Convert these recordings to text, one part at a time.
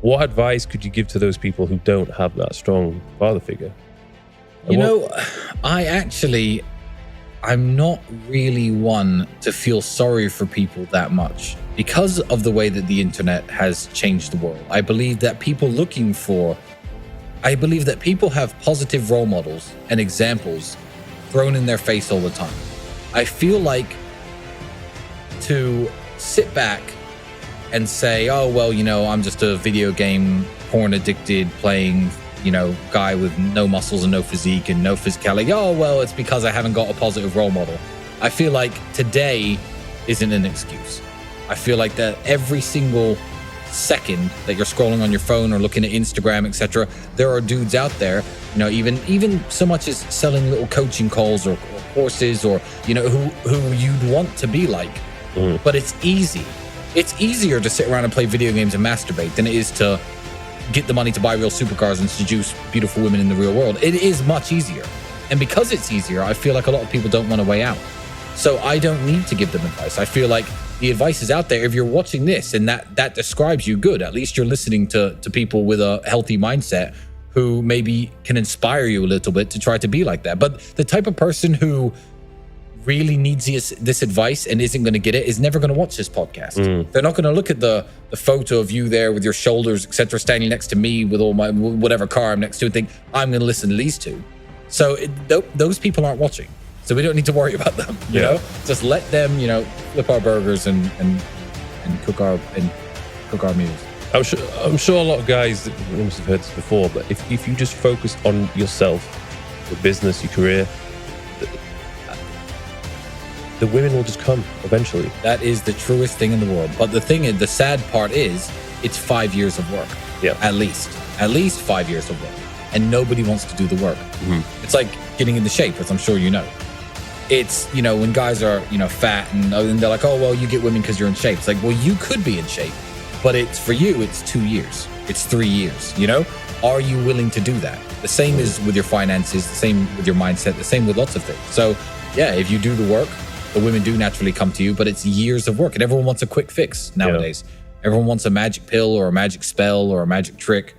what advice could you give to those people who don't have that strong father figure? I'm not really one to feel sorry for people that much because of the way that the internet has changed the world. I believe that people have positive role models and examples thrown in their face all the time. I feel like to sit back and say, oh, well, I'm just a video game porn addicted playing, guy with no muscles and no physique and no physicality. Oh, well, it's because I haven't got a positive role model. I feel like today isn't an excuse. I feel like that every single second that you're scrolling on your phone or looking at Instagram, etc., there are dudes out there, even so much as selling little coaching calls or courses or, who you'd want to be like. But it's easy. It's easier to sit around and play video games and masturbate than it is to get the money to buy real supercars and seduce beautiful women in the real world. It is much easier. And because it's easier, I feel like a lot of people don't want to weigh out. So I don't need to give them advice. I feel like the advice is out there. If you're watching this and that describes you, good. At least you're listening to people with a healthy mindset who maybe can inspire you a little bit to try to be like that. But the type of person who really needs this advice and isn't going to get it is never going to watch this podcast. They're not going to look at the photo of you there with your shoulders, etc., standing next to me with all my whatever car I'm next to and think, I'm going to listen to these two. So those people aren't watching. So we don't need to worry about them, you know? Just let them, flip our burgers and cook our meals. I'm sure a lot of guys must have heard this before, but if you just focus on yourself, your business, your career, the women will just come eventually. That is the truest thing in the world. But the thing is, the sad part is, it's 5 years of work. Yeah. At least 5 years of work. And nobody wants to do the work. It's like getting into shape, as I'm sure you know. It's, when guys are, fat and they're like, oh, well, you get women because you're in shape. It's like, well, you could be in shape, but it's for you, it's 2 years. It's 3 years, Are you willing to do that? The same is with your finances, the same with your mindset, the same with lots of things. So yeah, if you do the work, the women do naturally come to you, but it's years of work and everyone wants a quick fix nowadays. Everyone wants a magic pill or a magic spell or a magic trick,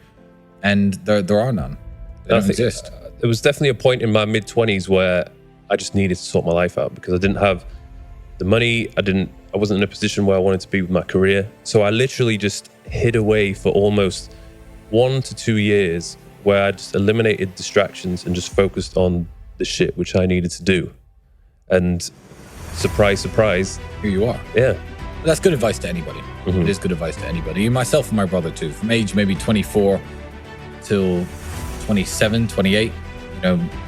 and there are none. They don't exist. There was definitely a point in my mid-20s where I just needed to sort my life out because I didn't have the money. I wasn't in a position where I wanted to be with my career. So I literally just hid away for almost 1 to 2 years where I just eliminated distractions and just focused on the shit which I needed to do. And surprise, surprise, here you are. Yeah. That's good advice to anybody. It is good advice to anybody. Myself and my brother too, from age maybe 24 till 27, 28,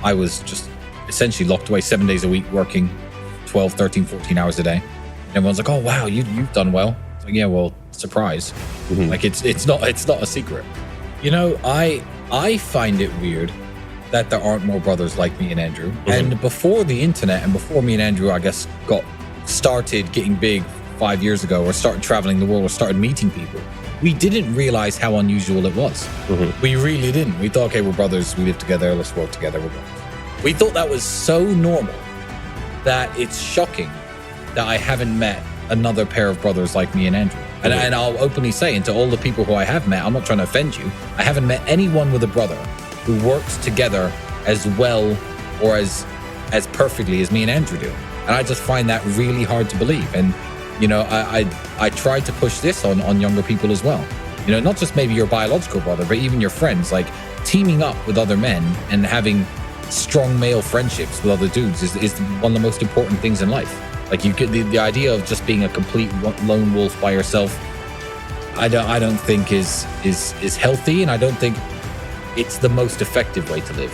I was just essentially locked away 7 days a week, working 12, 13, 14 hours a day. And everyone's like, oh, wow, you've done well. It's like, yeah, well, surprise. Like it's not a secret. I find it weird that there aren't more brothers like me and Andrew. And before the internet and before me and Andrew, I guess, got started getting big 5 years ago or started traveling the world or started meeting people, we didn't realize how unusual it was. We really didn't. We thought, okay, we're brothers, we live together, let's work together. We thought that was so normal that it's shocking that I haven't met another pair of brothers like me and Andrew. And I'll openly say, and to all the people who I have met, I'm not trying to offend you, I haven't met anyone with a brother who works together as well or as perfectly as me and Andrew do. And I just find that really hard to believe. And, I tried to push this on younger people as well. Not just maybe your biological brother, but even your friends, like teaming up with other men and having strong male friendships with other dudes is one of the most important things in life. Like you get the idea of just being a complete lone wolf by yourself. I don't think is healthy, and I don't think it's the most effective way to live.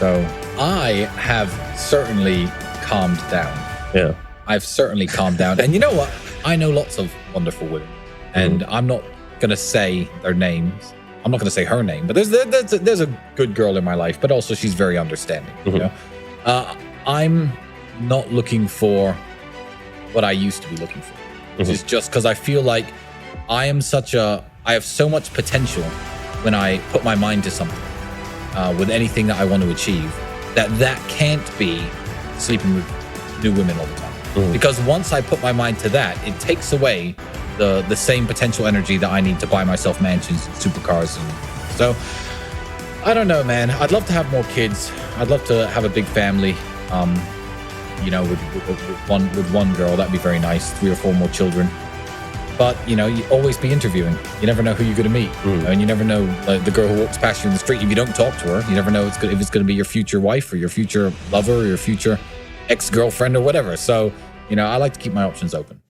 So I have certainly calmed down. Yeah, I've certainly calmed down. And you know what? I know lots of wonderful women, and I'm not gonna say their names. I'm not going to say her name, but there's a good girl in my life, but also she's very understanding. I'm not looking for what I used to be looking for. It's just because I feel like I have so much potential when I put my mind to something, with anything that I want to achieve, that can't be sleeping with new women all the time. Because once I put my mind to that, it takes away the same potential energy that I need to buy myself mansions and supercars. And so I don't know, man. I'd love to have more kids. I'd love to have a big family. You know, with one girl, that'd be very nice. 3 or 4 more children. But, you know, you always be interviewing. You never know who you're going to meet. And you never know the girl who walks past you in the street. If you don't talk to her, you never know if it's going to be your future wife or your future lover or your future ex-girlfriend or whatever. So, you know, I like to keep my options open.